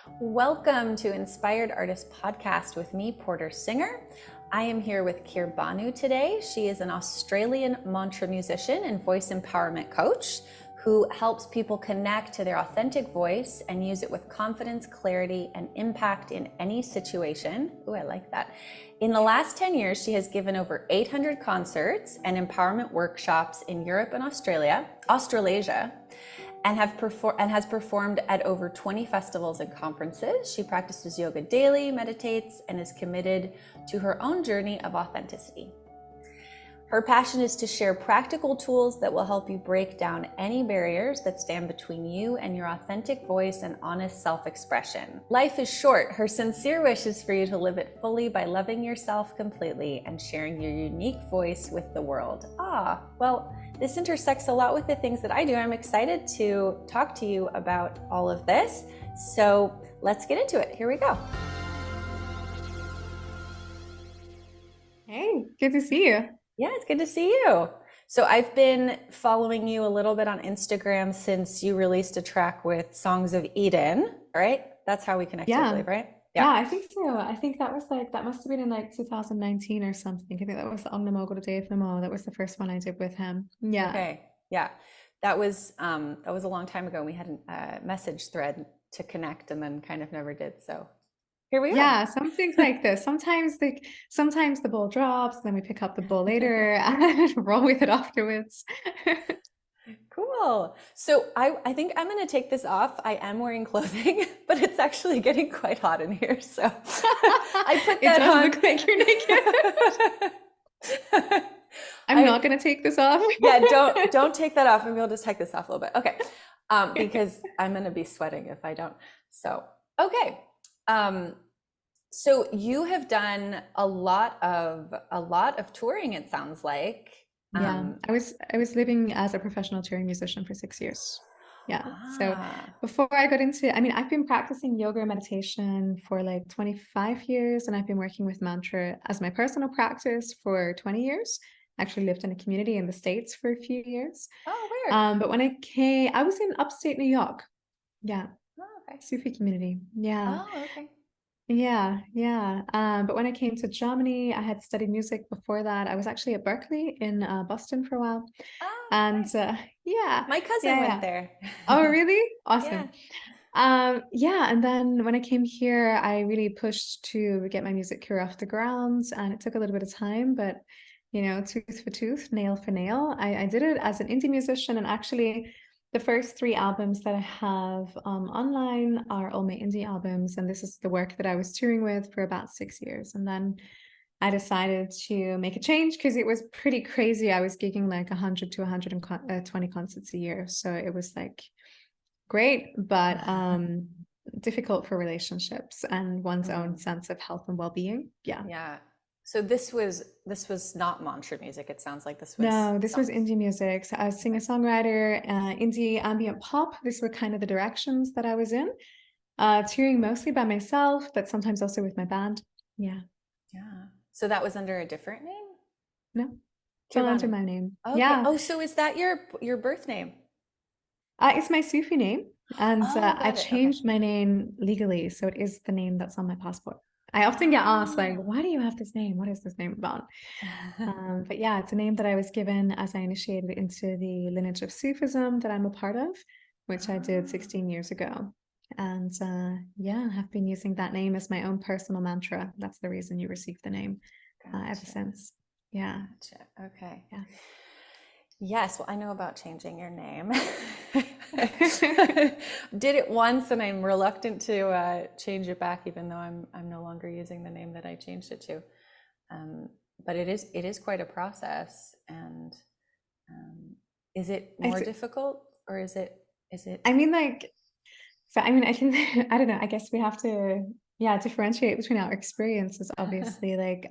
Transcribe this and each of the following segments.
Welcome to Inspired Artist Podcast with me, Porter Singer. I am here with Kirbanu today. She is an Australian mantra musician and voice empowerment coach who helps people connect to their authentic voice and use it with confidence, clarity, and impact in any situation. Ooh, I like that. In the last 10 years, she has given over 800 concerts and empowerment workshops in Europe and Australasia, and has performed at over 20 festivals and conferences. She practices yoga daily, meditates, and is committed to her own journey of authenticity. Her passion is to share practical tools that will help you break down any barriers that stand between you and your authentic voice and honest self-expression. Life is short. Her sincere wish is for you to live it fully by loving yourself completely and sharing your unique voice with the world. Well, this intersects a lot with the things that I do. I'm excited to talk to you about all of this. So let's get into it. Here we go. Hey, good to see you. Yeah, it's good to see you. So I've been following you a little bit on Instagram since you released a track with Songs of Eden, right? That's how we connected, I believe, right? Yeah, I think so. I think that must have been in like 2019 or something. I think that was On Namo Go to Dave Namo. That was the first one I did with him. Yeah. Okay. Yeah. That was a long time ago. We had a message thread to connect and then kind of never did. So here we are. Yeah, some things like this. Sometimes the ball drops, then we pick up the ball later and roll with it afterwards. Cool. So I think I'm going to take this off. I am wearing clothing, but it's actually getting quite hot in here. So I put that on. It does look like you're naked. I'm not going to take this off. Yeah, don't take that off. Maybe I'll just take this off a little bit. Okay. Because I'm going to be sweating if I don't. So, okay. So you have done a lot of touring, it sounds like. Yeah, I was living as a professional touring musician for 6 years. Yeah. So before I got into, I've been practicing yoga and meditation for like 25 years, and I've been working with mantra as my personal practice for 20 years. Actually lived in a community in the States for a few years. Oh, weird. But when I was in upstate New York. Yeah. Oh, okay. Sufi community. Yeah. Oh, okay. Yeah. But when I came to Germany, I had studied music before that. I was actually at Berkeley in Boston for a while. Oh, And nice. yeah. My cousin went there. Oh, really? Awesome. And then when I came here, I really pushed to get my music career off the ground, and it took a little bit of time, but tooth for tooth, nail for nail. I did it as an indie musician, and actually the first 3 albums that I have online are all my indie albums, and this is the work that I was touring with for about 6 years. And then I decided to make a change because it was pretty crazy. I was gigging like 100 to 120 concerts a year. So it was like great, but difficult for relationships and one's own sense of health and well-being. Yeah. So this was not mantra music. It sounds like this was was indie music. So I was singer-songwriter, indie ambient pop. These were kind of the directions that I was in. Touring mostly by myself, but sometimes also with my band. Yeah. So that was under a different name? No, still under my name. Okay. Yeah. Oh, so is that your birth name? It's my Sufi name, and I changed my name legally, so it is the name that's on my passport. I often get asked, like, why do you have this name? What is this name about? But yeah, it's a name that I was given as I initiated into the lineage of Sufism that I'm a part of, which I did 16 years ago. And have been using that name as my own personal mantra. That's the reason you received the name ever since. Yeah. Gotcha. Okay. Yeah. Yes, well, I know about changing your name. Did it once, and I'm reluctant to change it back, even though I'm no longer using the name that I changed it to. But it is quite a process. And is it more difficult, or is it? I don't know. I guess we have to differentiate between our experiences. Obviously, like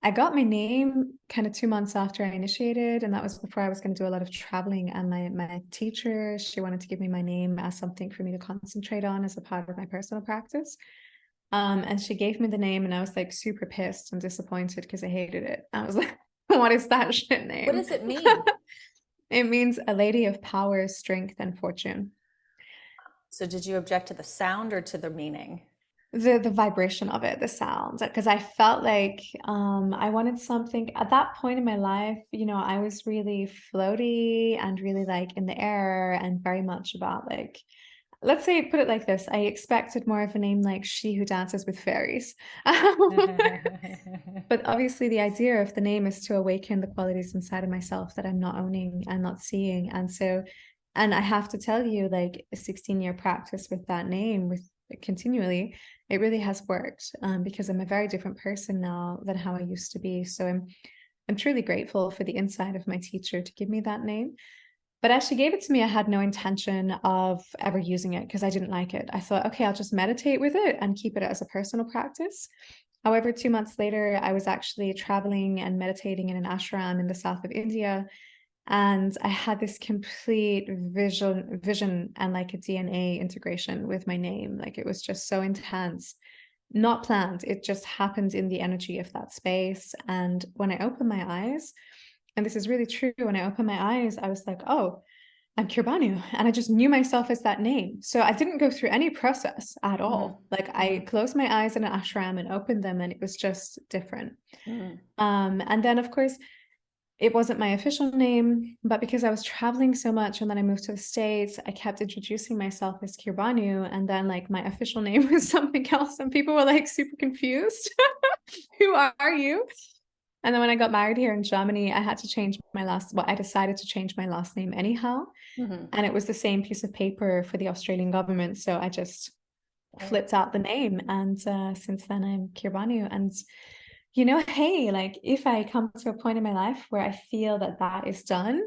I got my name kind of 2 months after I initiated, and that was before I was going to do a lot of traveling. And my teacher, she wanted to give me my name as something for me to concentrate on as a part of my personal practice. And she gave me the name, and I was like super pissed and disappointed because I hated it. I was like, what is that shit name? What does it mean? It means a lady of power, strength, and fortune. So did you object to the sound or to the meaning? The vibration of it, the sound, because I felt like I wanted something at that point in my life. I was really floaty and really like in the air and very much about like, let's say, put it like this, I expected more of a name like She Who Dances with Fairies. But obviously the idea of the name is to awaken the qualities inside of myself that I'm not owning and not seeing. And I have to tell you, like a 16-year practice with that name, with continually, it really has worked, because I'm a very different person now than how I used to be. So I'm truly grateful for the insight of my teacher to give me that name. But as she gave it to me, I had no intention of ever using it because I didn't like it. I thought, okay, I'll just meditate with it and keep it as a personal practice. However, 2 months later, I was actually traveling and meditating in an ashram in the south of India. And I had this complete vision and like a DNA integration with my name. Like it was just so intense, not planned. It just happened in the energy of that space. And when I opened my eyes, and this is really true, when I opened my eyes, I was like, oh, I'm Kirbanu. And I just knew myself as that name. So I didn't go through any process at all. Like I closed my eyes in an ashram and opened them, and it was just different. And then, of course, it wasn't my official name, but because I was traveling so much and then I moved to the States, I kept introducing myself as Kirbanu. And then like my official name was something else. And people were like super confused. Who are you? And then when I got married here in Germany, I had to change I decided to change my last name anyhow. And it was the same piece of paper for the Australian government. So I just flipped out the name. And since then I'm Kirbanu. And hey, like if I come to a point in my life where I feel that that is done,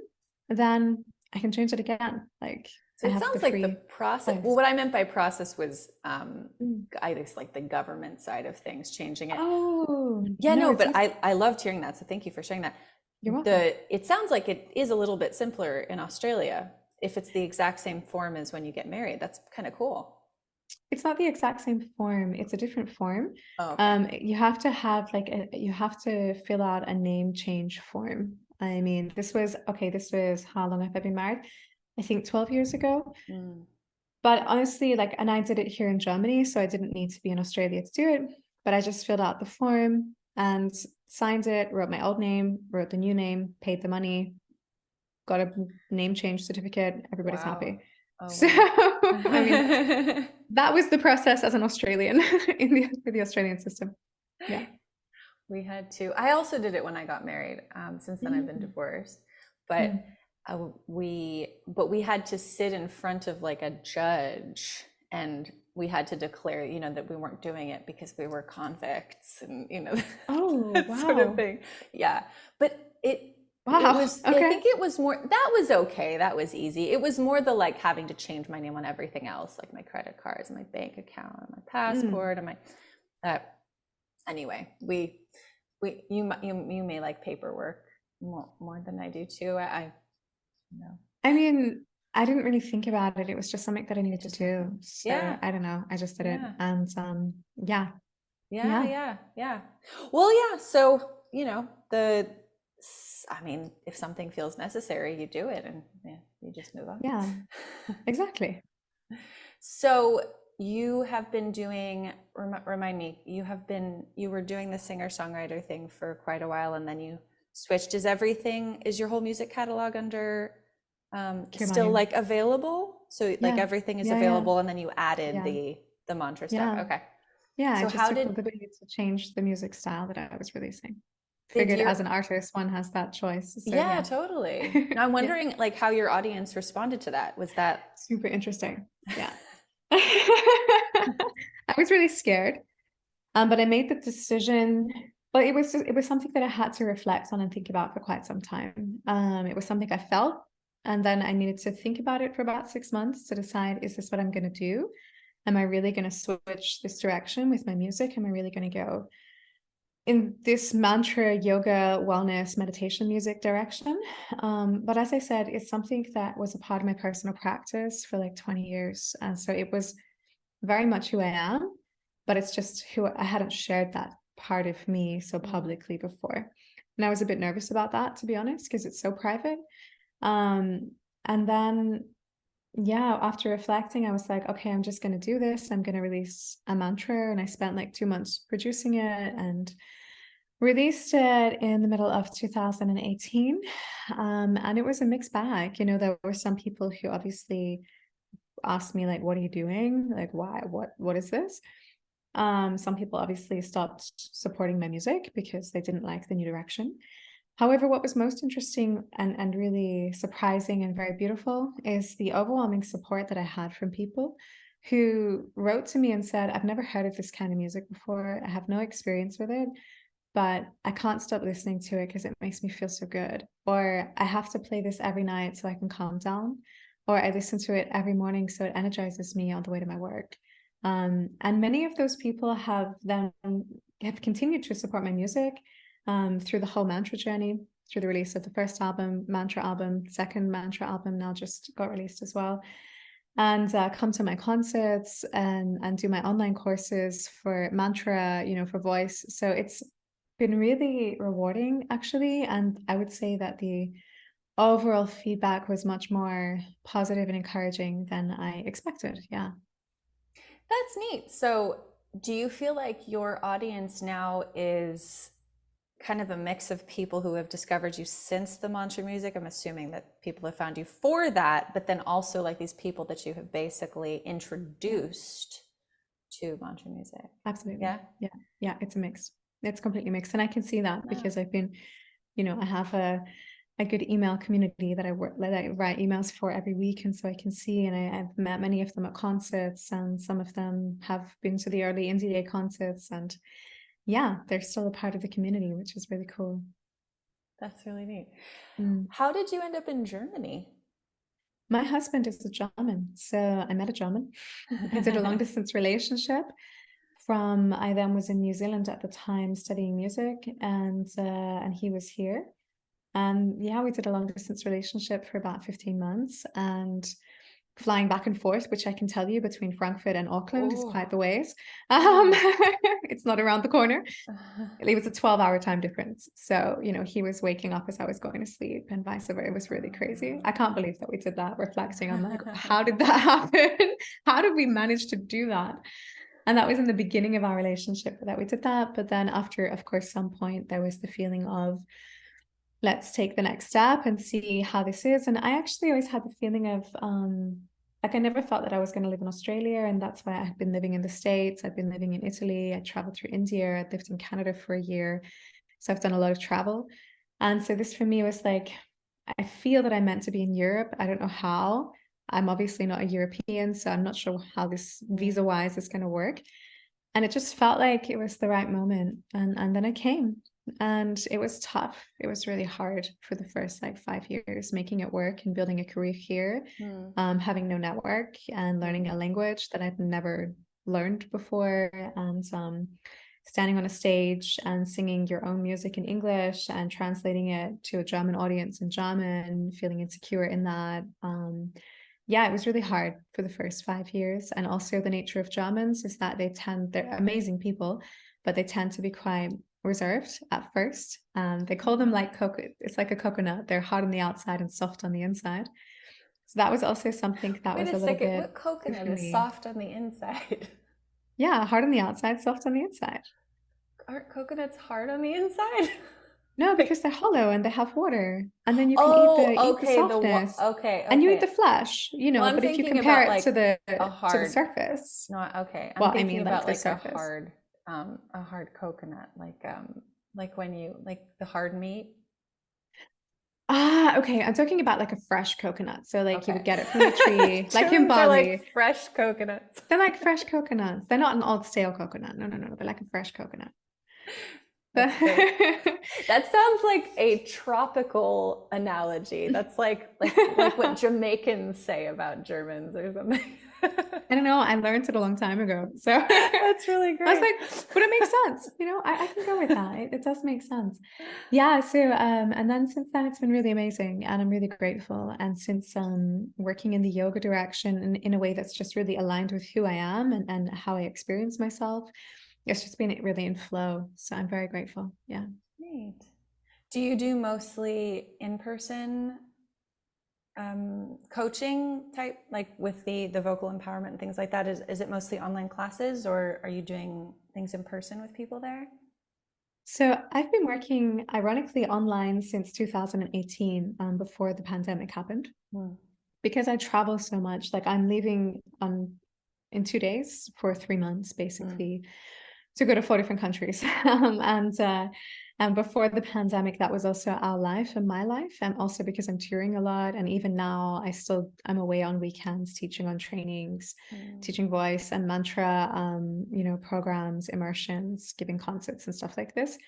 then I can change it again. Like So I it have the sounds like the free process, choice. well, what I meant by process was I guess like the government side of things, changing it. Oh, Yeah, no, no, it's but easy. I loved hearing that. So thank you for sharing that. You're welcome. It sounds like it is a little bit simpler in Australia if it's the exact same form as when you get married. That's kind of cool. It's not the exact same form. It's a different form. Oh, okay. You have to have you have to fill out a name change form. I mean, this was how long have I been married? I think 12 years ago. But honestly, and I did it here in Germany, so I didn't need to be in Australia to do it. But I just filled out the form and signed it, wrote my old name, wrote the new name, paid the money, got a name change certificate. Everybody's Wow. happy. Oh, So, wow. I mean, that was the process as an Australian for the Australian system. Yeah. We had to. I also did it when I got married. Since then, I've been Mm. divorced, but Mm. we had to sit in front of like a judge, and we had to declare, that we weren't doing it because we were convicts, and Oh, that sort of wow. thing. Yeah, but it Wow. was. I Okay. think it was more. That was okay. That was easy. It was more the like having to change my name on everything else, like my credit cards and my bank account and my Mm. passport and my. Uh, anyway, you may like paperwork more than I do too. I know I mean, I didn't really think about it. It was just something that I it needed to just do. happened. So Yeah, I don't know. I just did it. yeah, And yeah. yeah, Yeah. yeah, yeah. Well, yeah. So I mean, if something feels necessary, you do it, and yeah, you just move on. Yeah. Exactly. So you have been doing. Remind me. You were doing the singer-songwriter thing for quite a while, and then you switched. Is your whole music catalog under still Kirbanu. like available? So like Yeah. everything is Yeah. Yeah. available, and then you added Yeah. the mantra stuff. Yeah. Okay. Yeah. I So just how took the did liberty to change the music style that I was releasing. did Figured your as an artist, one has that choice. So yeah, yeah. totally. Now I'm Yeah. wondering like how your audience responded to that. Was that Super interesting. Yeah. I was really scared. But I made the decision. Well, it was something that I had to reflect on and think about for quite some time. It was something I felt, and then I needed to think about it for about 6 months to decide, is this what I'm going to do? Am I really going to switch this direction with my music? Am I really going to go in this mantra, yoga, wellness, meditation music direction? But as I said, it's something that was a part of my personal practice for like 20 years. And so it was very much who I am, but it's just who I hadn't shared that part of me so publicly before. And I was a bit nervous about that, to be honest, because it's so private. And then yeah, after reflecting, I was like, okay, I'm just going to do this. I'm going to release a mantra. And I spent like 2 months producing it and released it in the middle of 2018. And it was a mixed bag. There were some people who obviously asked me, like, what are you doing? Like, why? What is this? Some people obviously stopped supporting my music because they didn't like the new direction. However, what was most interesting and really surprising and very beautiful is the overwhelming support that I had from people who wrote to me and said, I've never heard of this kind of music before. I have no experience with it, but I can't stop listening to it because it makes me feel so good. Or I have to play this every night so I can calm down. Or I listen to it every morning so it energizes me on the way to my work. And many of those people have continued to support my music through the whole mantra journey, through the release of the first album, mantra album, second mantra album now just got released as well. And come to my concerts and do my online courses for mantra, for voice. So it's been really rewarding, actually. And I would say that the overall feedback was much more positive and encouraging than I expected. Yeah. That's neat. So, do you feel like your audience now is kind of a mix of people who have discovered you since the mantra music? I'm assuming that people have found you for that, but then also like these people that you have basically Yeah. introduced to mantra music. Absolutely. Yeah. Yeah. Yeah. It's a mix. It's completely mixed. And I can see that Wow. because I have a good email community that I write emails for every week. And so I can see, and I've met many of them at concerts, and some of them have been to the early Indie Day concerts. And yeah, they're still a part of the community, which is really cool. That's really neat. Mm. How did you end up in Germany? My husband is a German. So I met a German. I did a long distance relationship I then was in New Zealand at the time studying music, and he was here. And yeah, we did a long distance relationship for about 15 months and flying back and forth, which I can tell you between Frankfurt and Auckland is Oh, quite the ways. oh. It's not around the corner. It was a 12-hour time difference. So, he was waking up as I was going to sleep and vice versa. It was really crazy. I can't believe that we did that, reflecting on like, how did that happen? How did we manage to do that? And that was in the beginning of our relationship that we did that. But then after, of course, some point, there was the feeling of, let's take the next step and see how this is. And I actually always had the feeling of, like, I never thought that I was going to live in Australia. And that's why I had been living in the States. I've been living in Italy. I traveled through India. I lived in Canada for a year. So I've done a lot of travel. And so this for me was like, I feel that I'm meant to be in Europe. I don't know how. I'm obviously not a European, so I'm not sure how this visa wise is going to work. And it just felt like it was the right moment. And then I came, and it was tough. It was really hard for the first like 5 years, making it work and building a career here, Hmm. having no network and learning a language that I'd never learned before, and standing on a stage and singing your own music in English and translating it to a German audience in German, feeling insecure in that. Yeah, it was really hard for the first 5 years. And also the nature of Germans is that they're amazing people, but they tend to be quite reserved at first. They call them like it's like a coconut. They're hard on the outside and soft on the inside. So that was also something that Wait was a a little second. bit What new coconut for is me. soft on the inside? Yeah, hard on the outside, soft on the inside. Aren't coconuts hard on the inside? No, Like, because they're hollow and they have water. And then you can oh, eat the okay. softness. Okay, And you eat the okay. flesh, Well, I'm but if you thinking compare about it like a to the hard, surface, not okay. I'm well, I thinking mean like about the like surface. a hard coconut, like when you like the hard meat. Ah, okay. I'm talking about like a fresh coconut. So like you Okay. would get it from the tree, like in Germans are Bali. like fresh coconuts. They're like fresh coconuts. They're not an old stale coconut. No, no, no. They're like a fresh coconut. That's great. That sounds like a tropical analogy. That's like what Jamaicans say about Germans or something. I don't know. I learned it a long time ago. So That's really I was great. like, but it makes sense. I can go with that. It does make sense. Yeah. So, and then since then, it's been really amazing and I'm really grateful. And since working in the yoga direction in a way that's just really aligned with who I am and how I experience myself, it's just been really in flow. So I'm very grateful. Yeah. Great. Do you do mostly in person coaching type, like with the vocal empowerment and things like that? Is it mostly online classes, or are you doing things in person with people there? So I've been working ironically online since 2018, before the pandemic happened, Hmm. because I travel so much. Like I'm leaving in 2 days for 3 months, Hmm. basically, to go to 4 different countries. And before the pandemic, that was also our life and my life. And also because I'm touring a lot. And even now I'm away on weekends teaching on trainings, Hmm. teaching voice and mantra, programs, immersions, giving concerts and stuff like this.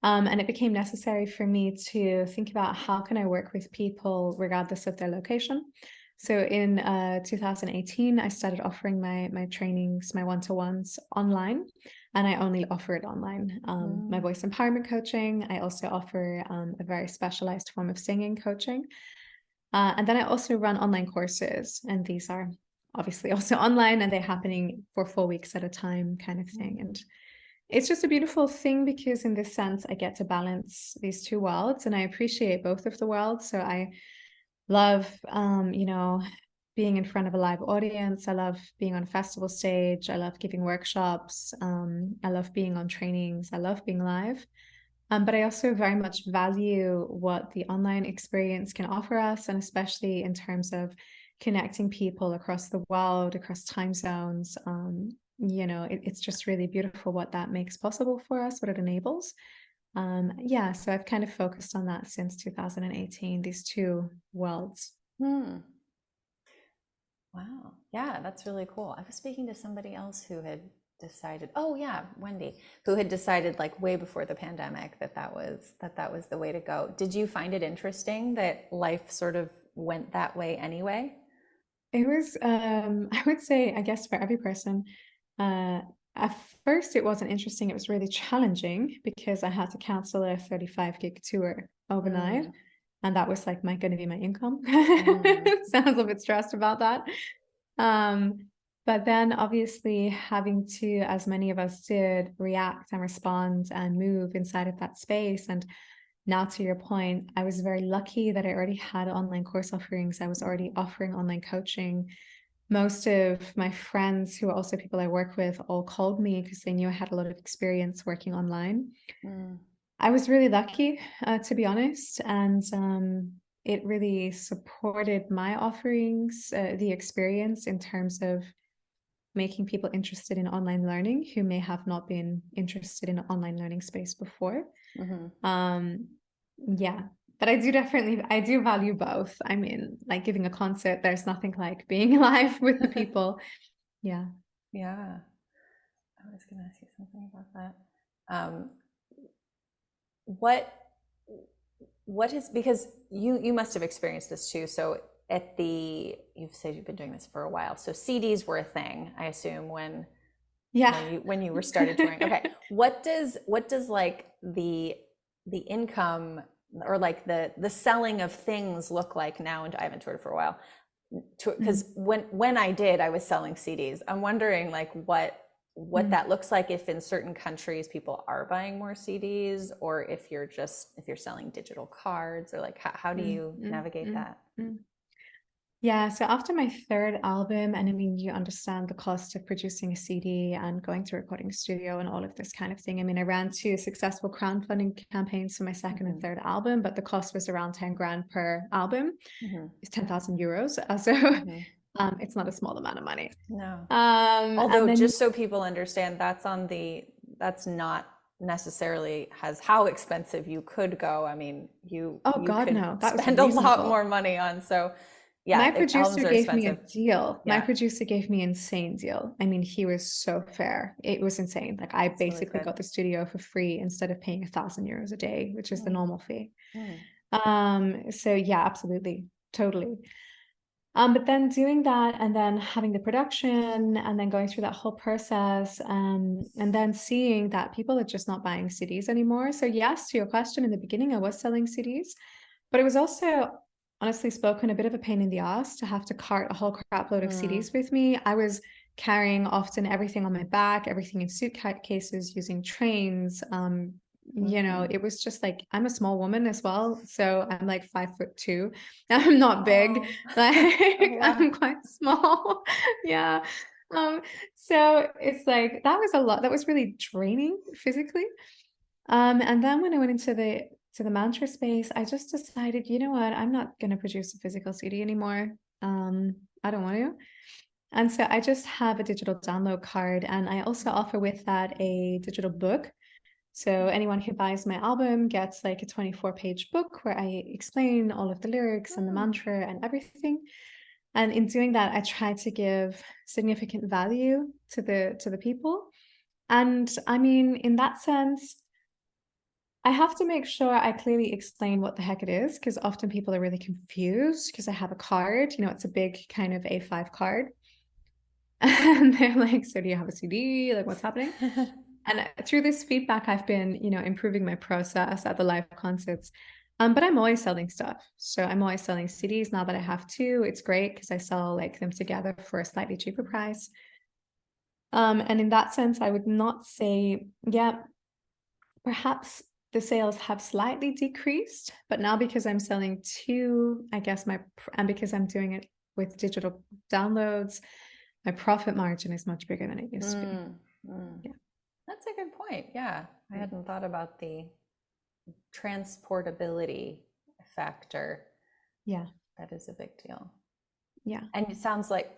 And it became necessary for me to think about how can I work with people regardless of their location. So in 2018, I started offering my trainings, my one-to-ones online, and I only offer it online. My voice empowerment coaching. I also offer a very specialized form of singing coaching. And then I also run online courses, and these are obviously also online, and they're happening for 4 weeks at a time, kind of thing. And it's just a beautiful thing because in this sense, I get to balance these two worlds, and I appreciate both of the worlds. So I love, being in front of a live audience. I love being on a festival stage. I love giving workshops. I love being on trainings. I love being live. But I also very much value what the online experience can offer us, and especially in terms of connecting people across the world, across time zones. It's just really beautiful what that makes possible for us, what it enables. Yeah, so I've kind of focused on that since 2018, these two worlds. Hmm. Wow. Yeah, that's really cool. I was speaking to somebody else who had decided, oh yeah, Wendy, who had decided like way before the pandemic that was the way to go. Did you find it interesting that life sort of went that way anyway? It was, I would say, I guess for every person, uh, at first it wasn't interesting. It was really challenging because I had to cancel a 35 gig tour overnight. Mm, And that was like going to be my income. mm, Sounds a bit stressed about that. Um, but then obviously having to, as many of us did, react and respond and move inside of that space. And now to your point, I was very lucky that I already had online course offerings. I was already offering online coaching. Most of my friends, who are also people I work with, all called me because they knew I had a lot of experience working online. mm, I was really lucky, to be honest, and it really supported my offerings, the experience in terms of making people interested in online learning who may have not been interested in the online learning space before. mhm. Um, yeah, but I do value both. I mean, like giving a concert, there's nothing like being live with the people. Yeah. Yeah, I was going to ask you something about that. Um, what what is, because you must have experienced this too. So you've said you've been doing this for a while. So CDs were a thing, I assume, Yeah. when you were started touring. Okay. What does like the income, or like the selling of things look like now? And I haven't toured for a while. Mm, Because when I did, I was selling CDs. I'm wondering like what mm, that looks like, if in certain countries people are buying more CDs, or if you're selling digital cards, or like how do mm, you mm, navigate mm, that? mm. Yeah, so after my third album, and I mean, you understand the cost of producing a CD and going to a recording studio and all of this kind of thing. I mean, I ran two successful crowdfunding campaigns for my second and Hmm. third album, but the cost was around 10 grand per album. Hmm. It's 10,000 euros. So Hmm. it's not a small amount of money. No. And Although, then, just so people understand, that's not necessarily has how expensive you could go. I mean, you oh you God, could no, that was spend a lot reasonable. more money on. So My yeah, albums producer are gave me a expensive. deal. My Yeah, producer gave me an insane deal. I mean, he was so fair. It was insane. Like I it's really basically good. got the studio for free instead of paying 1,000 euros a day, which is the Mm, normal fee. mm, So yeah, absolutely. Totally. But then doing that and then having the production and then going through that whole process, and then seeing that people are just not buying CDs anymore. So yes, to your question, in the beginning, I was selling CDs, but it was also, honestly spoken, a bit of a pain in the ass to have to cart a whole crap load of mm, CDs with me. I was carrying often everything on my back, everything in suitcases, using trains, it was just like, I'm a small woman as well. So I'm like 5'2". I'm not big. Oh, Like oh wow. I'm quite small. Yeah. So it's like, that was a lot. That was really draining physically. And then when I went into the mantra space, I just decided, you know what, I'm not going to produce a physical CD anymore. I don't want to. And so I just have a digital download card, and I also offer with that a digital book. So anyone who buys my album gets like a 24-page book where I explain all of the lyrics and the mantra and everything. And in doing that, I try to give significant value to the people. And I mean, in that sense, I have to make sure I clearly explain what the heck it is, because often people are really confused because I have a card, it's a big kind of A5 card. And they're like, so do you have a CD? Like, what's happening? And through this feedback, I've been, improving my process at the live concerts. But I'm always selling stuff. So I'm always selling CDs now that I have two. It's great because I sell like them together for a slightly cheaper price. And in that sense, I would not say, yeah, perhaps the sales have slightly decreased, but now because I'm selling two, I guess and because I'm doing it with digital downloads, my profit margin is much bigger than it used to be. Yeah. That's a good point. Yeah. I hadn't thought about the transportability factor. Yeah. That is a big deal. Yeah. And it sounds like,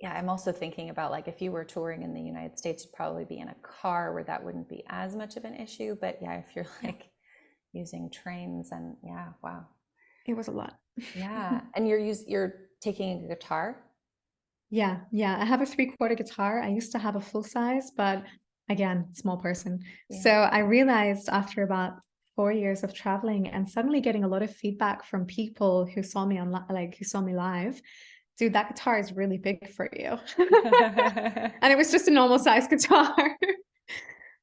yeah, I'm also thinking about like if you were touring in the United States, you'd probably be in a car where that wouldn't be as much of an issue. But yeah, if you're like using trains and yeah, wow. It was a lot. Yeah. And you're taking a guitar? Yeah. I have a 3/4 guitar. I used to have a full size, but again, small person. Yeah. So I realized after about 4 years of traveling and suddenly getting a lot of feedback from people who saw me who saw me live, dude, that guitar is really big for you. And it was just a normal size guitar.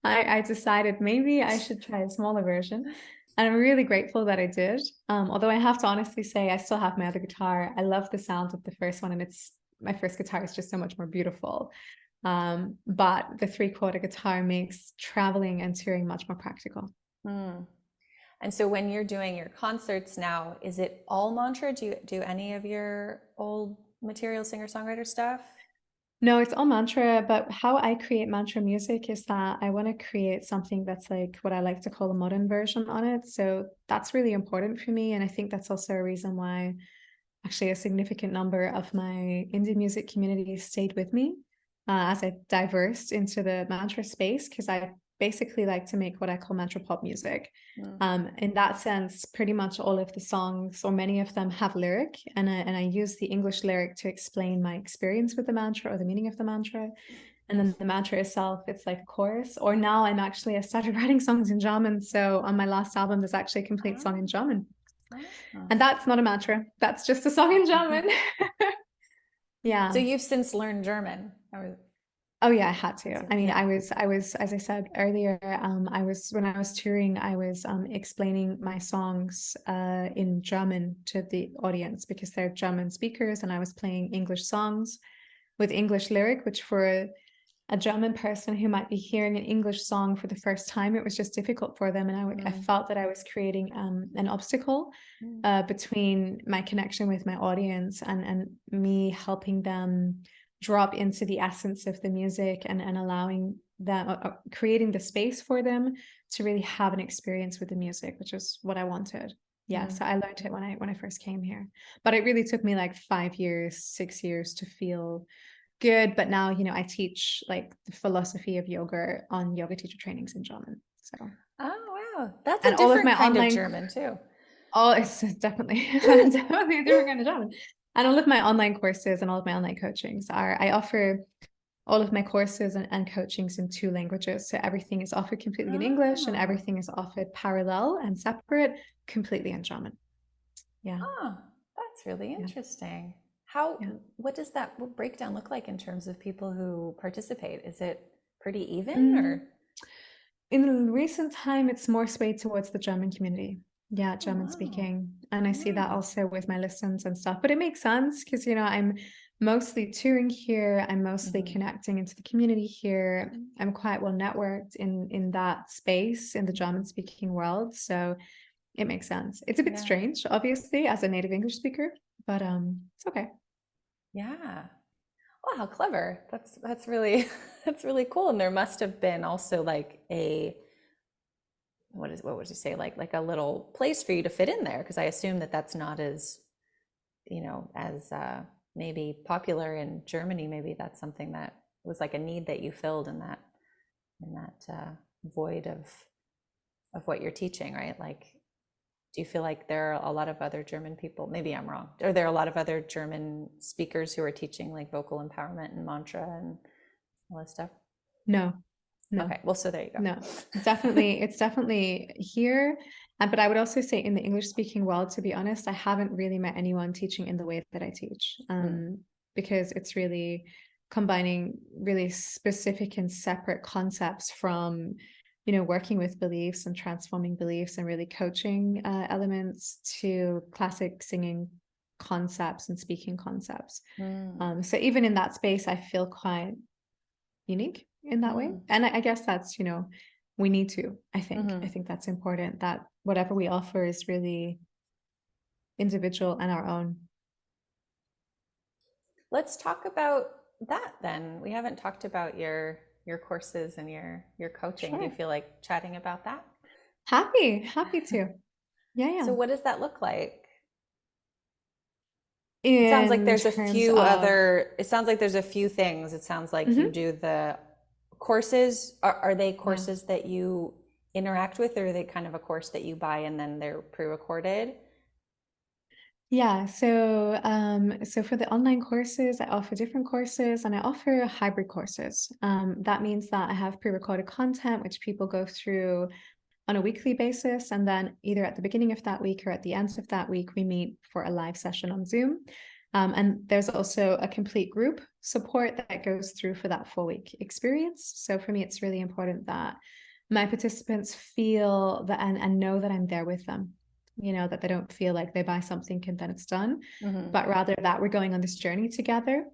I decided maybe I should try a smaller version. And I'm really grateful that I did. Although I have to honestly say, I still have my other guitar. I love the sound of the first one, and my first guitar is just so much more beautiful. But the 3/4 guitar makes traveling and touring much more practical. And so when you're doing your concerts now, is it all mantra? Do you do any of your old material singer-songwriter stuff? No, it's all mantra, but how I create mantra music is that I want to create something that's like what I like to call a modern version on it. So that's really important for me. And I think that's also a reason why actually a significant number of my indie music community stayed with me as I diversed into the mantra space, because I basically like to make what I call mantra pop music. In that sense, pretty much all of the songs, or many of them, have lyric, and I use the English lyric to explain my experience with the mantra or the meaning of the mantra. And then the mantra itself, it's like a chorus. Or now I started writing songs in German. So on my last album, there's actually a complete song in German. And that's not a mantra. That's just a song in German. Yeah. So you've since learned German. Oh yeah, I had to. I mean, Yeah. I was, as I said earlier, when I was touring, I was explaining my songs in German to the audience because they're German speakers, and I was playing English songs with English lyric, which for a German person who might be hearing an English song for the first time, it was just difficult for them. And I felt that I was creating an obstacle between my connection with my audience and me helping them drop into the essence of the music and allowing them, creating the space for them to really have an experience with the music, which is what I wanted. Yeah, so I learned it when I first came here. But it really took me like 5 years, 6 years to feel good. But now, I teach like the philosophy of yoga on yoga teacher trainings in German. So wow, that's and a all of different my kind online of German too. Oh, it's definitely definitely a different kind of German. And all of my online courses and all of my online coachings I offer all of my courses and coachings in 2 languages. So everything is offered completely in English, and everything is offered parallel and separate completely in German. Yeah. Oh, that's really interesting. Yeah. What does that breakdown look like in terms of people who participate? Is it pretty even or? In recent time, it's more swayed towards the German community. Yeah, Oh, German wow. speaking. And I see that also with my listens and stuff. But it makes sense because, I'm mostly touring here. I'm mostly Mm-hmm. connecting into the community here. I'm quite well networked in that space in the Mm-hmm. German speaking world. So it makes sense. It's a bit Yeah. strange, obviously, as a native English speaker, but it's okay. Yeah. Well, how clever. That's really that's really cool. And there must have been also like a what would you say, like a little place for you to fit in there, because I assume that that's not as, as maybe popular in Germany. Maybe that's something that was like a need that you filled in that void of what you're teaching, right? Like, do you feel like there are a lot of other German people? Maybe I'm wrong. Are there a lot of other German speakers who are teaching like vocal empowerment and mantra and all that stuff? No, no. Okay, well, so there you No, go. definitely, it's definitely here. But I would also say in the English speaking world, to be honest, I haven't really met anyone teaching in the way that I teach, Mm, because it's really combining really specific and separate concepts from, working with beliefs and transforming beliefs and really coaching elements to classic singing concepts and speaking concepts. mm, So even in that space, I feel quite unique in that way. mm, And I guess that's, we need to, I mhm. think that's important that whatever we offer is really individual and our own. Let's talk about that then. We haven't talked about your courses and your coaching. Do you Sure. feel like chatting about that? Happy to. Yeah, yeah. So what does that look like? It sounds like In there's a terms few of, other, it sounds like there's a few things. It sounds like you mhm, do the courses. Are they yeah. courses that you interact with, or are they kind of a course that you buy and then they're pre-recorded? Yeah, so for the online courses, I offer different courses and I offer hybrid courses. That means that I have pre-recorded content which people go through on a weekly basis. And then either at the beginning of that week or at the end of that week, we meet for a live session on Zoom. And there's also a complete group support that goes through for that 4 week experience. So for me, it's really important that my participants feel that and know that I'm there with them. That they don't feel like they buy something and then it's done, Mm-hmm. but rather that we're going on this journey together.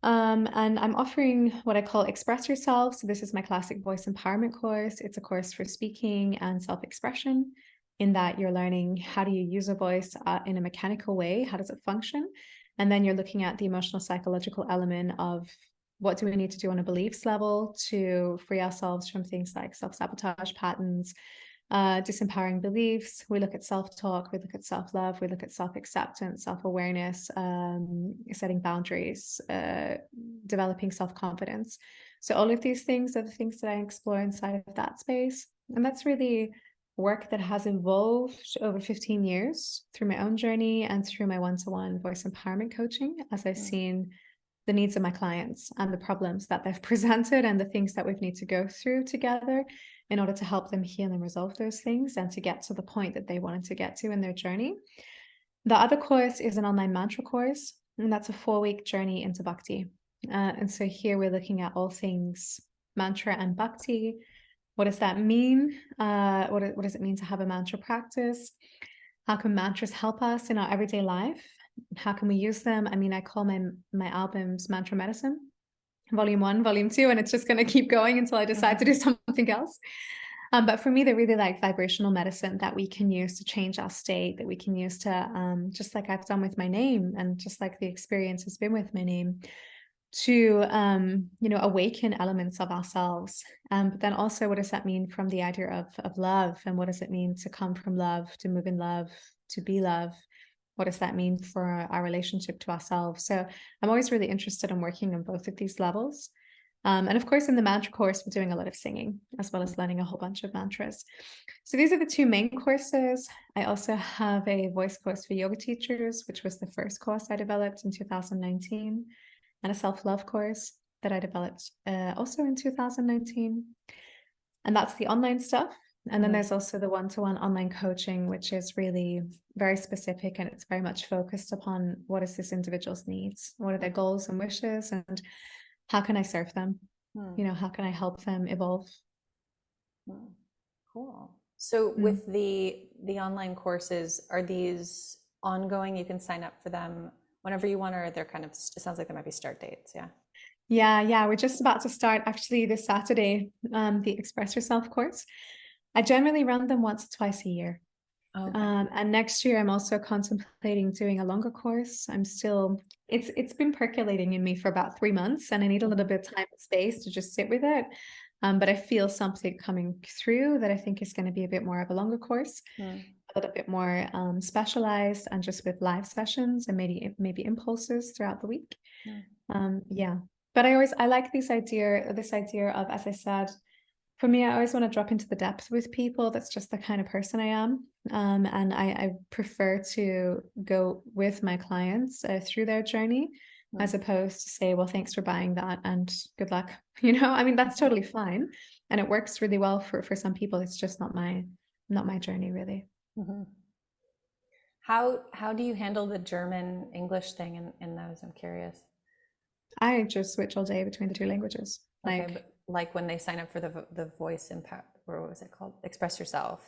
And I'm offering what I call Express Yourself. So this is my classic voice empowerment course. It's a course for speaking and self-expression, in that you're learning how do you use a voice in a mechanical way? How does it function? And then you're looking at the emotional psychological element of what do we need to do on a beliefs level to free ourselves from things like self-sabotage patterns, disempowering beliefs. We look at self-talk, we look at self-love, we look at self-acceptance, self-awareness, setting boundaries, developing self-confidence. So all of these things are the things that I explore inside of that space. And that's really work that has evolved over 15 years through my own journey and through my one-to-one voice empowerment coaching, as I've seen the needs of my clients and the problems that they've presented and the things that we need to go through together in order to help them heal and resolve those things and to get to the point that they wanted to get to in their journey. The other course is an online mantra course, and that's a 4 week journey into Bhakti. And so here we're looking at all things mantra and Bhakti. What does that mean? What does it mean to have a mantra practice? How can mantras help us in our everyday life? How can we use them? I mean, I call my albums Mantra Medicine, volume 1, volume 2, and it's just going to keep going until I decide to do something else. But for me, they're really like vibrational medicine that we can use to change our state, that we can use to, just like I've done with my name, and just like the experience has been with my name, to awaken elements of ourselves. But then also, what does that mean from the idea of love, and what does it mean to come from love, to move in love, to be love? What does that mean for our relationship to ourselves? So I'm always really interested in working on both of these levels. And of course, in the mantra course, we're doing a lot of singing as well as learning a whole bunch of mantras. So these are the two main courses. I also have a voice course for yoga teachers, which was the first course I developed in 2019, and a self-love course that I developed also in 2019. And that's the online stuff. And then Mm-hmm. there's also the one-to-one online coaching, which is really very specific, and it's very much focused upon what is this individual's needs, what are their goals and wishes, and how can I serve them? How can I help them evolve? Cool. So Mm. with the online courses, are these ongoing? You can sign up for them whenever you want, or they're kind of, it sounds like there might be start dates. Yeah. We're just about to start actually this Saturday, the Express Yourself course. I generally run them once or twice a year. Okay. And next year I'm also contemplating doing a longer course. It's been percolating in me for about 3 months, and I need a little bit of time and space to just sit with it. But I feel something coming through that I think is going to be a bit more of a longer course, a little bit more specialized, and just with live sessions and maybe impulses throughout the week. Yeah. But I like this idea of, as I said, for me, I always want to drop into the depth with people. That's just the kind of person I am. And I prefer to go with my clients through their journey, as opposed to say, well, thanks for buying that and good luck. I mean, that's totally fine. And it works really well for some people. It's just not my journey, really. How do you handle the German English thing in those? I'm curious. I just switch all day between the two languages. Okay, but like when they sign up for the voice impact, or what was it called? Express Yourself.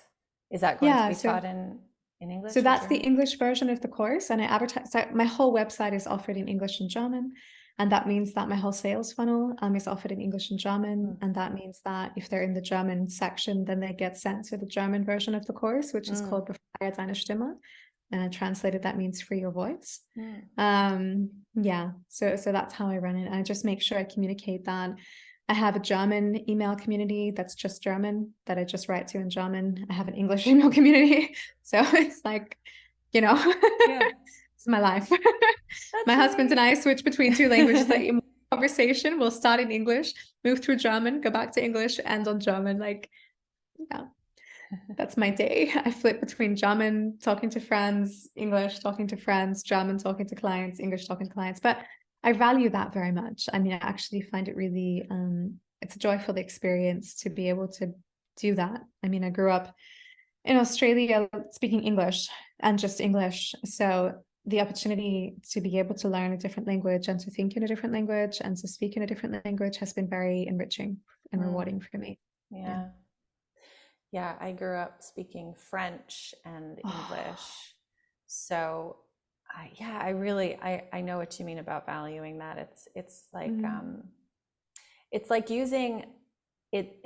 Is that going to be taught in English? So that's the English version of the course, and I advertise. So my whole website is offered in English and German, and that means that my whole sales funnel is offered in English and German, and that means that if they're in the German section, then they get sent to the German version of the course, which is called Befreie deine Stimme. Translated, that means free your voice. Yeah, so that's how I run it. I just make sure I communicate that. I have a German email community that's just German, that I just write to in German. I have an English email community. So it's like, it's my life. My husband and I switch between two languages. Like in conversation, we'll start in English, move through German, go back to English, end on German. Like, yeah, that's my day. I flip between German, talking to friends, English, talking to friends, German, talking to clients, English, talking to clients. But I value that very much. I mean, I actually find it really, it's a joyful experience to be able to do that. I mean, I grew up in Australia speaking English and just English. So the opportunity to be able to learn a different language and to think in a different language and to speak in a different language has been very enriching and rewarding for me. Yeah, I grew up speaking French and English. So I know what you mean about valuing that. It's like using it.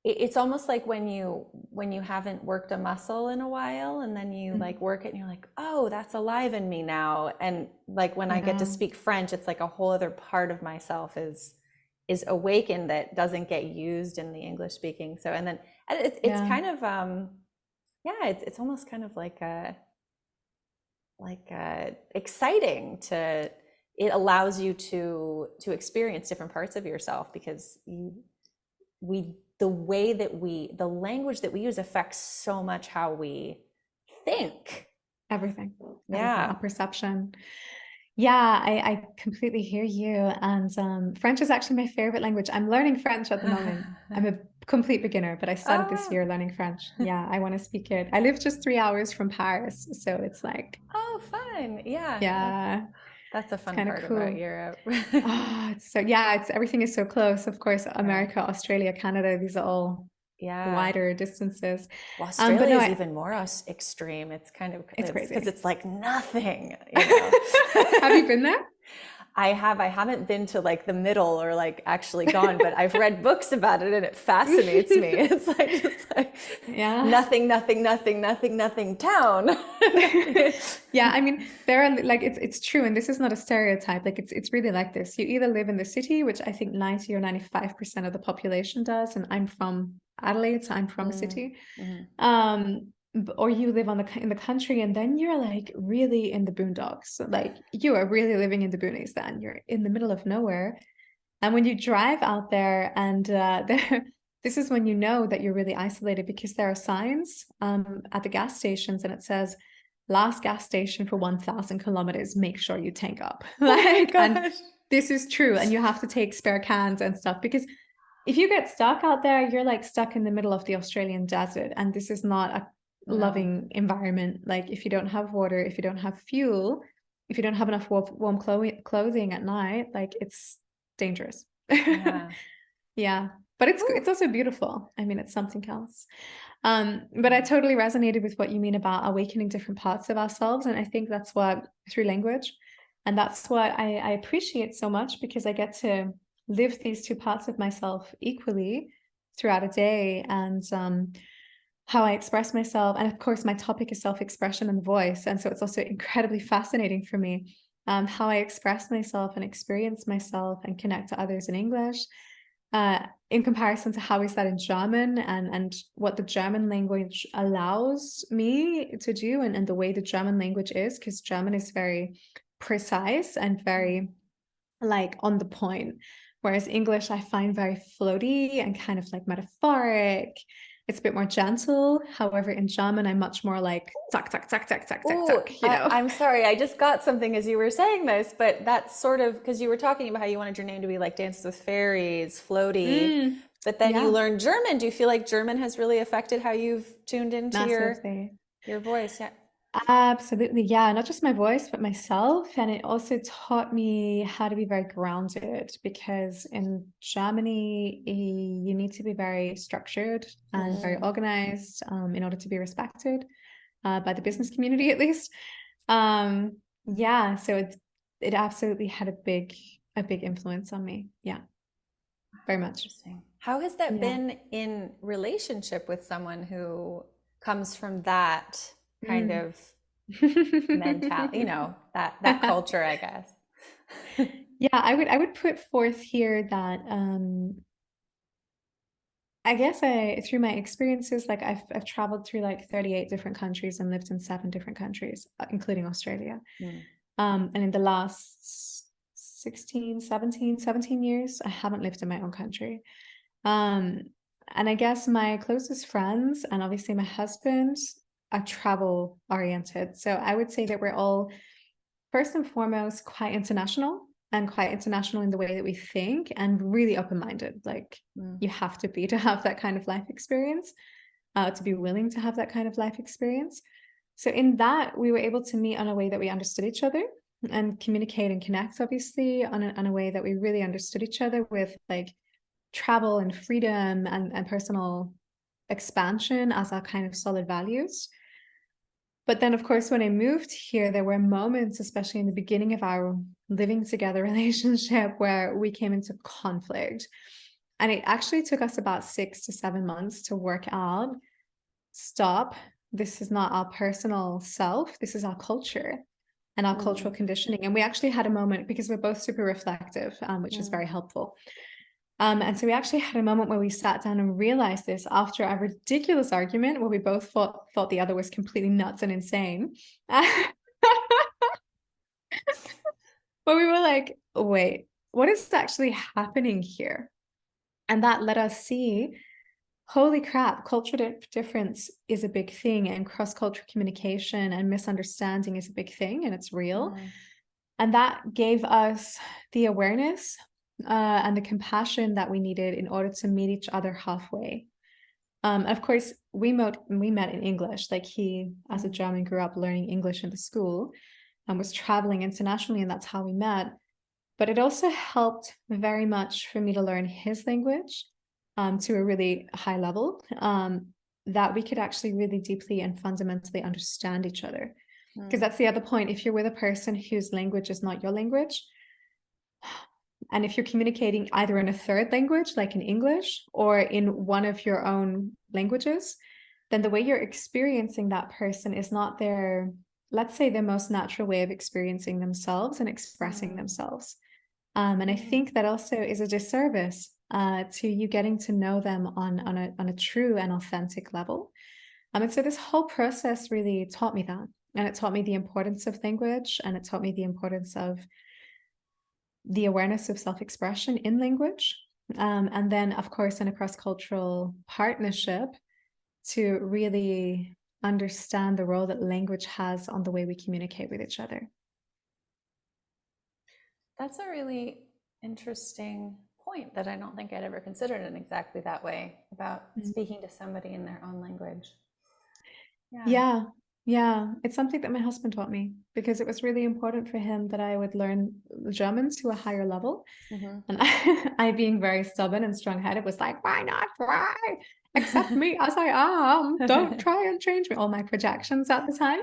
It's almost like when you haven't worked a muscle in a while, and then you like work it and you're like, oh, that's alive in me now. And like when I get to speak French, it's like a whole other part of myself is awakened that doesn't get used in the English speaking. So, and then it's kind of it's almost kind of like exciting to, it allows you to experience different parts of yourself, because the language that we use affects so much how we think. Everything. Our perception. Yeah, I completely hear you. And French is actually my favorite language. I'm learning French at the moment. I'm a complete beginner, but I started this year learning French. Yeah, I want to speak it. I live just 3 hours from Paris, so it's like, oh, fun. Yeah. That's a fun part cool about Europe. it's everything is so close. Of course, America, Australia, Canada, these are all wider distances. Well, Australia is even more extreme. It's kind of, it's crazy because it's like nothing. Have you been there? I haven't been to like the middle or like actually gone, but I've read books about it and it fascinates me. It's like, nothing town. Yeah, I mean, there are like, it's true. And this is not a stereotype. Like it's really like this. You either live in the city, which I think 90 or 95% of the population does. And I'm from Adelaide, so I'm from a city. Or you live in the country, and then you're like really in the boondocks. Like you are really living in the boonies. Then you're in the middle of nowhere, and when you drive out there, and this is when you know that you're really isolated, because there are signs at the gas stations, and it says, "Last gas station for 1,000 kilometers. Make sure you tank up." Like, and this is true, and you have to take spare cans and stuff, because if you get stuck out there, you're like stuck in the middle of the Australian desert, and this is not a loving environment. Like if you don't have water, if you don't have fuel, if you don't have enough warm clothing at night, like it's dangerous. Yeah. But Ooh. it's also beautiful. I mean, it's something else. But I totally resonated with what you mean about awakening different parts of ourselves. And I think that's what through language. And that's what I appreciate so much, because I get to live these two parts of myself equally throughout a day. And how I express myself. And of course, my topic is self-expression and voice. And so it's also incredibly fascinating for me, how I express myself and experience myself and connect to others in English, in comparison to how is that in German, and what the German language allows me to do, and the way the German language is, because German is very precise and very like on the point. Whereas English I find very floaty and kind of like metaphoric. It's a bit more gentle. However, in German, I'm much more like tuck, tuck, tuck, tuck, tuck, tuck, Ooh, tuck, you know? I'm sorry. I just got something as you were saying this, but that's sort of because you were talking about how you wanted your name to be like Dances with Fairies, floaty, Mm, but then you yeah, learned German. Do you feel like German has really affected how you've tuned into massively. your voice? Yeah. Absolutely. Yeah. Not just my voice, but myself. And it also taught me how to be very grounded, because in Germany, you need to be very structured and very Mm. organized, in order to be respected, by the business community, at least. Um, yeah. So it absolutely had a big influence on me. Yeah, very much. Interesting. How has that Yeah. been in relationship with someone who comes from that kind Mm. of mentality, that culture, I guess? Yeah, I would put forth here that I guess I through my experiences, like I've traveled through like 38 different countries and lived in 7 different countries, including Australia. Mm. And in the last 17 years, I haven't lived in my own country. Um, and I guess my closest friends and obviously my husband are travel oriented. So I would say that we're all first and foremost quite international, and quite international in the way that we think, and really open-minded. Like Mm. you have to be to have that kind of life experience, to be willing to have that kind of life experience. So in that, we were able to meet on a way that we understood each other, and communicate and connect, obviously, on a way that we really understood each other, with like travel and freedom and personal expansion as our kind of solid values. But then, of course, when I moved here, there were moments, especially in the beginning of our living together relationship, where we came into conflict. And it actually took us about 6 to 7 months to work out, stop, this is not our personal self, this is our culture and our Mm. cultural conditioning. And we actually had a moment, because we're both super reflective, which is Mm. very helpful. And so we actually had a moment where we sat down and realized this after a ridiculous argument where we both thought the other was completely nuts and insane. But we were like, wait, what is actually happening here? And that let us see, holy crap, cultural difference is a big thing, and cross-cultural communication and misunderstanding is a big thing, and it's real. Mm. And that gave us the awareness, and the compassion that we needed in order to meet each other halfway. Of course, we met in English. Like he, as a Mm. German, grew up learning English in the school and was traveling internationally, and that's how we met. But it also helped very much for me to learn his language, to a really high level, that we could actually really deeply and fundamentally understand each other. Because Mm. that's the other point. If you're with a person whose language is not your language, and if you're communicating either in a third language, like in English, or in one of your own languages, then the way you're experiencing that person is not their, let's say, their most natural way of experiencing themselves and expressing Mm. themselves. And I Mm. think that also is a disservice, to you getting to know them on a true and authentic level. And so this whole process really taught me that. And it taught me the importance of language, and it taught me the importance of the awareness of self-expression in language. And then, of course, in a cross-cultural partnership, to really understand the role that language has on the way we communicate with each other. That's a really interesting point that I don't think I'd ever considered in exactly that way about Mm. speaking to somebody in their own language. Yeah. Yeah. Yeah, it's something that my husband taught me because it was really important for him that I would learn German to a higher level. Mm-hmm. And I being very stubborn and strong-headed, was like, why not? Why? Accept me as I am. Don't try and change me. All my projections at the time.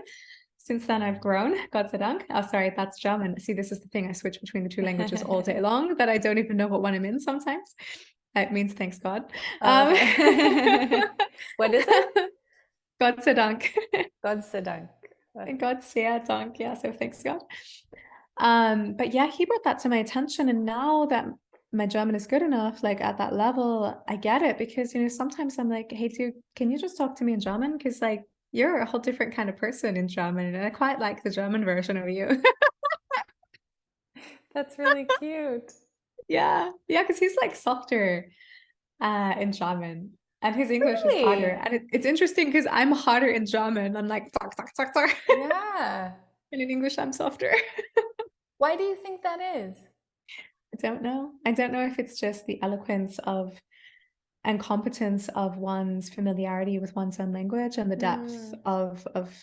Since then, I've grown. Gott sei Dank. Oh, sorry, that's German. See, this is the thing. I switch between the two languages all day long that I don't even know what one I'm in sometimes. It means thanks God. Oh, okay. What is it? Gott sei Dank. Gott sei Dank. Gott sei Dank. Yeah, so thanks God. But yeah, he brought that to my attention, and now that my German is good enough, like at that level, I get it because sometimes I'm like, hey, dude, can you just talk to me in German? Because like you're a whole different kind of person in German, and I quite like the German version of you. That's really cute. Yeah, yeah, because he's like softer in German. And his English is harder. Really? And it's interesting because I'm harder in German. I'm like, talk, talk, talk, talk. Yeah. And in English, I'm softer. Why do you think that is? I don't know. I don't know if it's just the eloquence of and competence of one's familiarity with one's own language and the depth Mm, of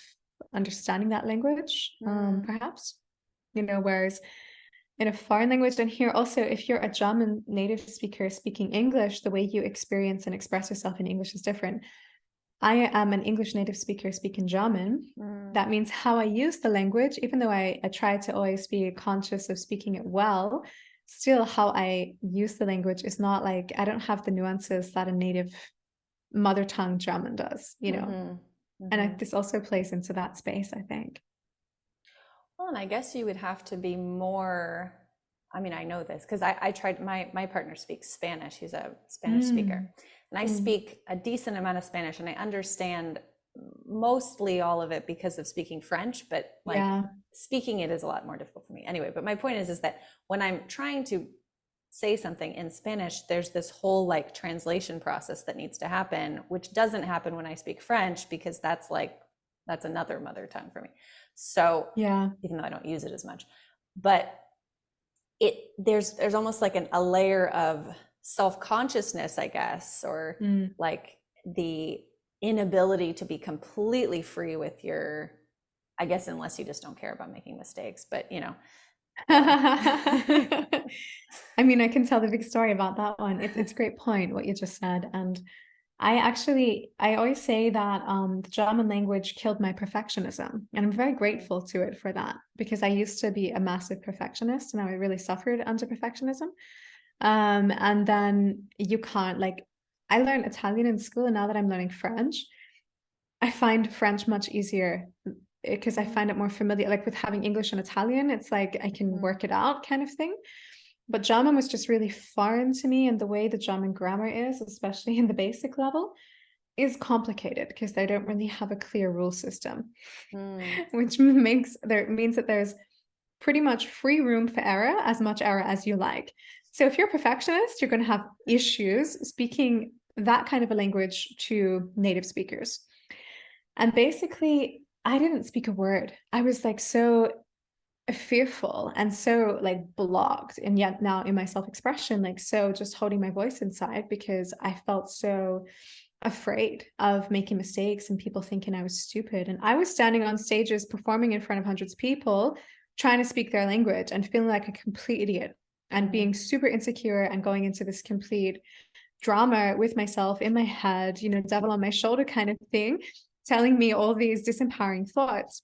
understanding that language, mm, perhaps. Whereas in a foreign language, and here also, if you're a German native speaker speaking English, the way you experience and express yourself in English is different. I am an English native speaker speaking German. mm, That means how I use the language, even though I try to always be conscious of speaking it well, still how I use the language is not like I don't have the nuances that a native mother tongue German does, mm-hmm, And mm-hmm. this also plays into that space, I think. Well, and I guess you would have to be more, I mean, I know this because I tried, my partner speaks Spanish. He's a Spanish speaker. Mm, And I mm, speak a decent amount of Spanish and I understand mostly all of it because of speaking French, but like yeah. speaking it is a lot more difficult for me. Anyway, but my point is that when I'm trying to say something in Spanish, there's this whole like translation process that needs to happen, which doesn't happen when I speak French because that's another mother tongue for me. So Yeah. even though I don't use it as much, but there's almost like a layer of self-consciousness, I guess, or Mm. like the inability to be completely free with I guess unless you just don't care about making mistakes, but I mean, I can tell the big story about that one. It's a great point, what you just said. And I always say that the German language killed my perfectionism. And I'm very grateful to it for that because I used to be a massive perfectionist and I really suffered under perfectionism. And then you can't like, I learned Italian in school, and now that I'm learning French, I find French much easier because I find it more familiar. Like with having English and Italian, it's like I can work it out kind of thing. But German was just really foreign to me, and the way the German grammar is, especially in the basic level, is complicated because they don't really have a clear rule system, which means that there's pretty much free room for error, as much error as you like. So if you're a perfectionist, you're going to have issues speaking that kind of a language to native speakers. And basically, I didn't speak a word. I was like so fearful and so like blocked, and yet now in my self-expression, like so just holding my voice inside because I felt so afraid of making mistakes and people thinking I was stupid. And I was standing on stages performing in front of hundreds of people trying to speak their language and feeling like a complete idiot and being super insecure and going into this complete drama with myself in my head, devil on my shoulder kind of thing, telling me all these disempowering thoughts.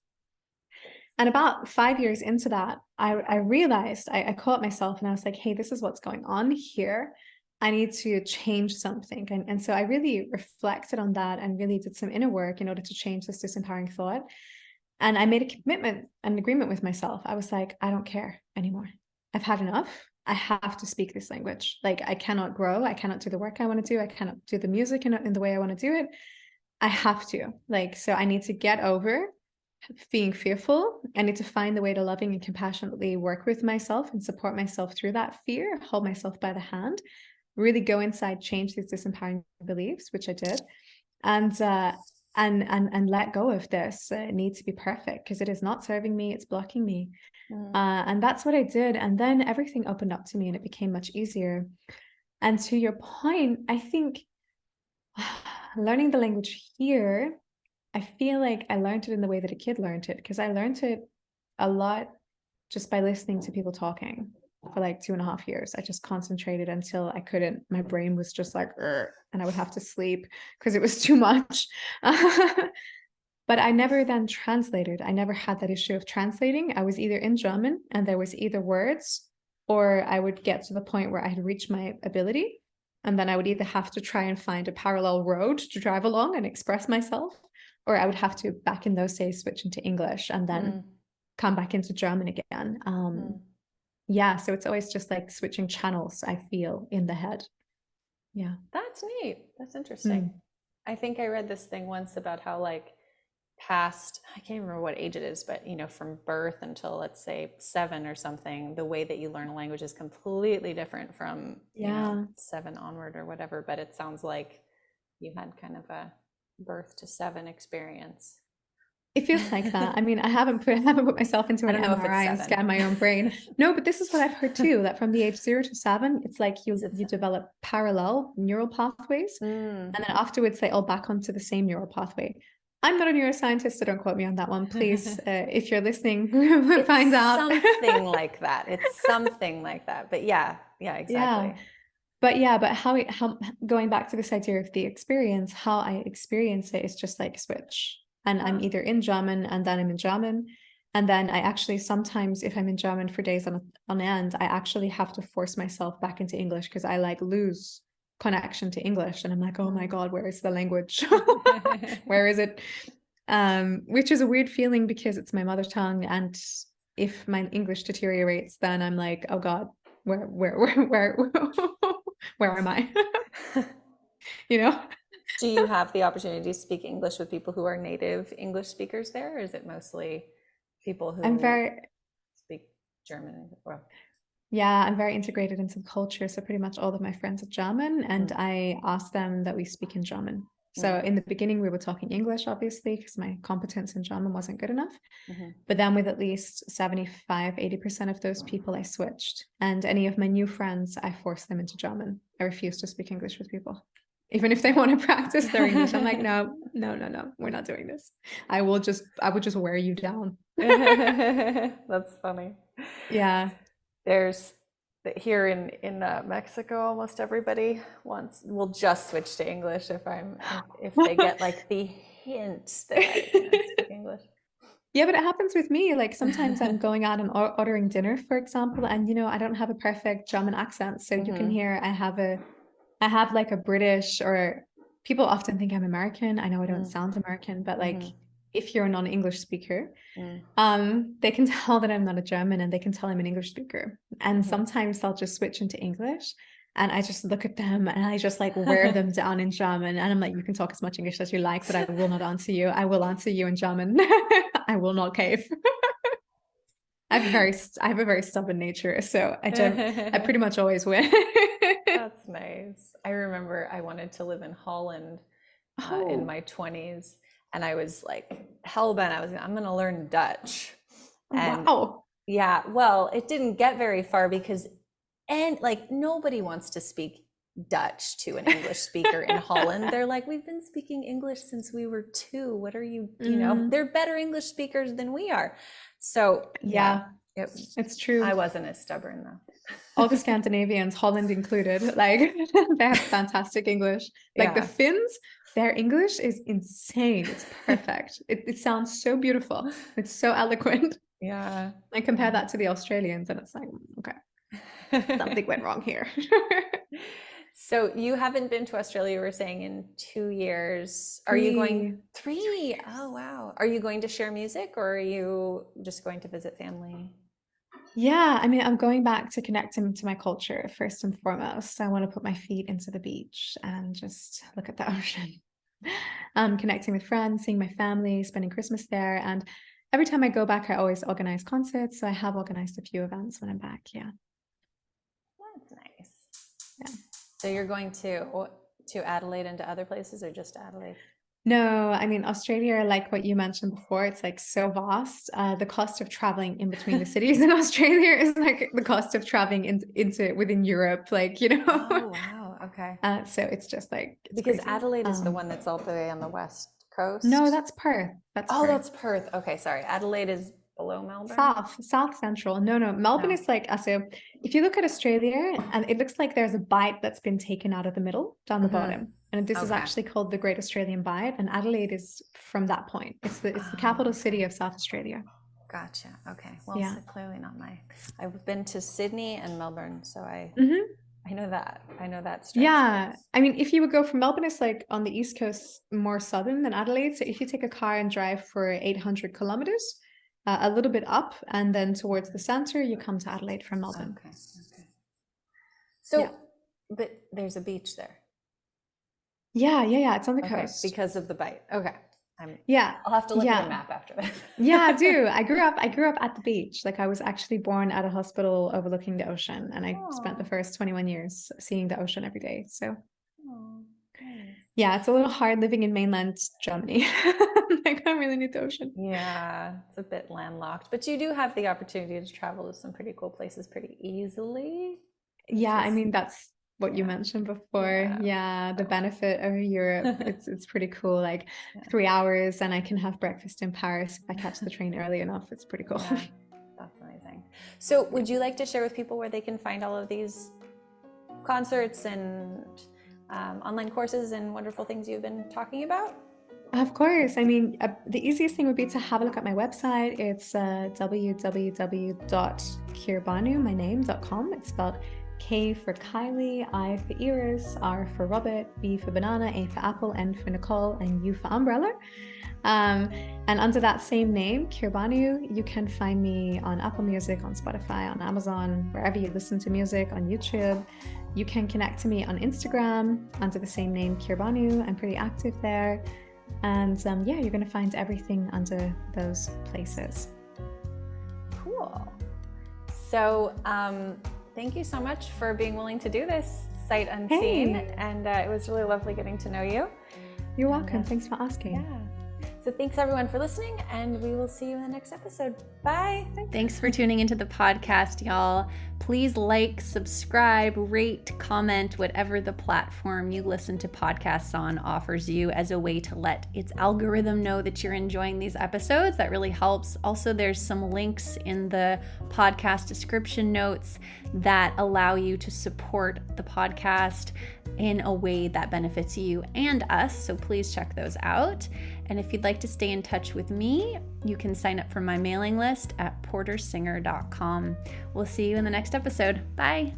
And about 5 years into that, I realized, I caught myself and I was like, hey, this is what's going on here. I need to change something. And so I really reflected on that and really did some inner work in order to change this disempowering thought. And I made a commitment, an agreement with myself. I was like, I don't care anymore. I've had enough. I have to speak this language. Like I cannot grow. I cannot do the work I want to do. I cannot do the music in the way I want to do it. I have to. Like, so I need to get over being fearful. I need to find the way to loving and compassionately work with myself and support myself through that fear, hold myself by the hand, really go inside, change these disempowering beliefs, which I did, and let go of this need to be perfect because it is not serving me, it's blocking me. And that's what I did. And then everything opened up to me and it became much easier. And to your point, I think learning the language here I feel like I learned it in the way that a kid learned it, because I learned it a lot just by listening to people talking for like 2.5 years. I just concentrated until I couldn't. My brain was just like, "Ugh," and I would have to sleep because it was too much. But I never then translated. I never had that issue of translating. I was either in German and there was either words, or I would get to the point where I had reached my ability. And then I would either have to try and find a parallel road to drive along and express myself, or I would have to, back in those days, switch into English and then come back into German again. Yeah, so it's always just like switching channels, I feel, in the head. Yeah. That's neat. That's interesting. I think I read this thing once about how like past, I can't remember what age it is, but you know, from birth until let's say 7 or something, the way that you learn a language is completely different from, you know, 7 onward or whatever. But it sounds like you had kind of a birth to 7 experience. It feels like that. I mean, I haven't put myself into an MRI and scanned my own brain. No, but this is what I've heard too, that from the age 0 to 7, it's like you develop parallel neural pathways. And then afterwards they all back onto the same neural pathway. I'm not a neuroscientist, so don't quote me on that one. Please, if you're listening, find out. Something like that. It's something like that. But yeah, exactly. Yeah. But how going back to this idea of the experience, how I experience it is just like a switch. And I'm either in German and then I'm in German. And then I actually sometimes, if I'm in German for days on end, I actually have to force myself back into English because I like lose connection to English. And I'm like, oh my God, where is the language? Where is it? Which is a weird feeling because it's my mother tongue. And if my English deteriorates, then I'm like, oh God, where am I? You know? Do you have the opportunity to speak English with people who are native English speakers there, or is it mostly people who speak German? Yeah, I'm very integrated into the culture. So pretty much all of my friends are German, and I asked them that we speak in German. So in the beginning, we were talking English, obviously, because my competence in German wasn't good enough. But then with at least 75, 80% of those people, I switched. And any of my new friends, I forced them into German. I refuse to speak English with people. Even if they want to practice their English, I'm like, no, we're not doing this. I would just wear you down. That's funny. Yeah. There's here in Mexico, almost everybody will just switch to English if they get like the hint that I speak English. Yeah, but it happens with me. Like sometimes I'm going out and ordering dinner, for example, and you know, I don't have a perfect German accent, so you can hear I have like a British, or people often think I'm American. I know I don't sound American, but like if you're a non-English speaker, they can tell that I'm not a German, and they can tell I'm an English speaker. And sometimes they'll just switch into English, and I just look at them and I just like wear them down in German. And I'm like, you can talk as much English as you like, but I will not answer you. I will answer you in German. I will not cave. I have a very stubborn nature, so I pretty much always win. That's nice. I remember I wanted to live in Holland in my 20s, and I was like hellbent. I'm going to learn Dutch. And yeah, well, it didn't get very far because like nobody wants to speak Dutch to an English speaker in Holland. They're like, we've been speaking English since we were 2. What are you, you know, they're better English speakers than we are. So yeah, it's true. I wasn't as stubborn though. All the Scandinavians, Holland included, like they have fantastic English. Like the Finns, their English is insane. It's perfect. It sounds so beautiful. It's so eloquent. Yeah. I compare that to the Australians and it's like, okay, something went wrong here. So you haven't been to Australia, you were saying, in 2 years. Are you going 3? Oh, wow. Are you going to share music, or are you just going to visit family? Yeah, I mean, I'm going back to connecting to my culture first and foremost. I want to put my feet into the beach and just look at the ocean. Connecting with friends, seeing my family, spending Christmas there. And every time I go back, I always organize concerts. So I have organized a few events when I'm back. Yeah. That's nice. Yeah. So you're going to Adelaide and to other places, or just Adelaide? No, I mean, Australia, like what you mentioned before, it's like so vast. The cost of traveling in between the cities in Australia is like the cost of traveling within Europe, like, you know. Oh, wow. Okay. So it's just like, because crazy. Adelaide is the one that's all the way on the west coast? No, that's Perth. That's Oh, Perth. that's Perth. Okay, sorry. Adelaide is below Melbourne. South Central. No, Melbourne is like, so if you look at Australia, and it looks like there's a bight that's been taken out of the middle down the bottom. And this is actually called the Great Australian Bight, and Adelaide is from that point. It's the capital city of South Australia. Gotcha. Okay. Well, so clearly not I've been to Sydney and Melbourne, so I know that. I know that stretch. Yeah. I mean, if you would go from Melbourne, it's like on the East Coast, more southern than Adelaide. So if you take a car and drive for 800 kilometers, a little bit up, and then towards the center, you come to Adelaide from Melbourne. Okay. So, but there's a beach there. Yeah. It's on the coast. Because of the bight. Okay. I'll have to look at a map after this. Yeah, I do. I grew up at the beach. Like, I was actually born at a hospital overlooking the ocean, and I spent the first 21 years seeing the ocean every day. So yeah, it's a little hard living in mainland Germany. Like, I really need the ocean. Yeah, it's a bit landlocked, but you do have the opportunity to travel to some pretty cool places pretty easily. Yeah, I mean, that's what you mentioned before. Yeah, the benefit of Europe, it's pretty cool. Like 3 hours and I can have breakfast in Paris if I catch the train early enough. It's pretty cool. Yeah, that's amazing. So would you like to share with people where they can find all of these concerts and online courses and wonderful things you've been talking about? Of course. I mean, the easiest thing would be to have a look at my website. It's www.kirbanu.com. It's spelled K for Kylie, I for Iris, R for Robert, B for Banana, A for Apple, N for Nicole, and U for Umbrella. And under that same name, Kirbanu, you can find me on Apple Music, on Spotify, on Amazon, wherever you listen to music, on YouTube. You can connect to me on Instagram under the same name, Kirbanu. I'm pretty active there. And you're going to find everything under those places. Cool. So thank you so much for being willing to do this sight unseen. Hey. And it was really lovely getting to know you. You're welcome. Thanks for asking. Yeah. So thanks everyone for listening, and we will see you in the next episode. Bye. Thanks for tuning into the podcast, y'all. Please like, subscribe, rate, comment, whatever the platform you listen to podcasts on offers you as a way to let its algorithm know that you're enjoying these episodes. That really helps. Also, there's some links in the podcast description notes that allow you to support the podcast in a way that benefits you and us. So please check those out. And if you'd like to stay in touch with me, you can sign up for my mailing list at portersinger.com. We'll see you in the next episode. Bye.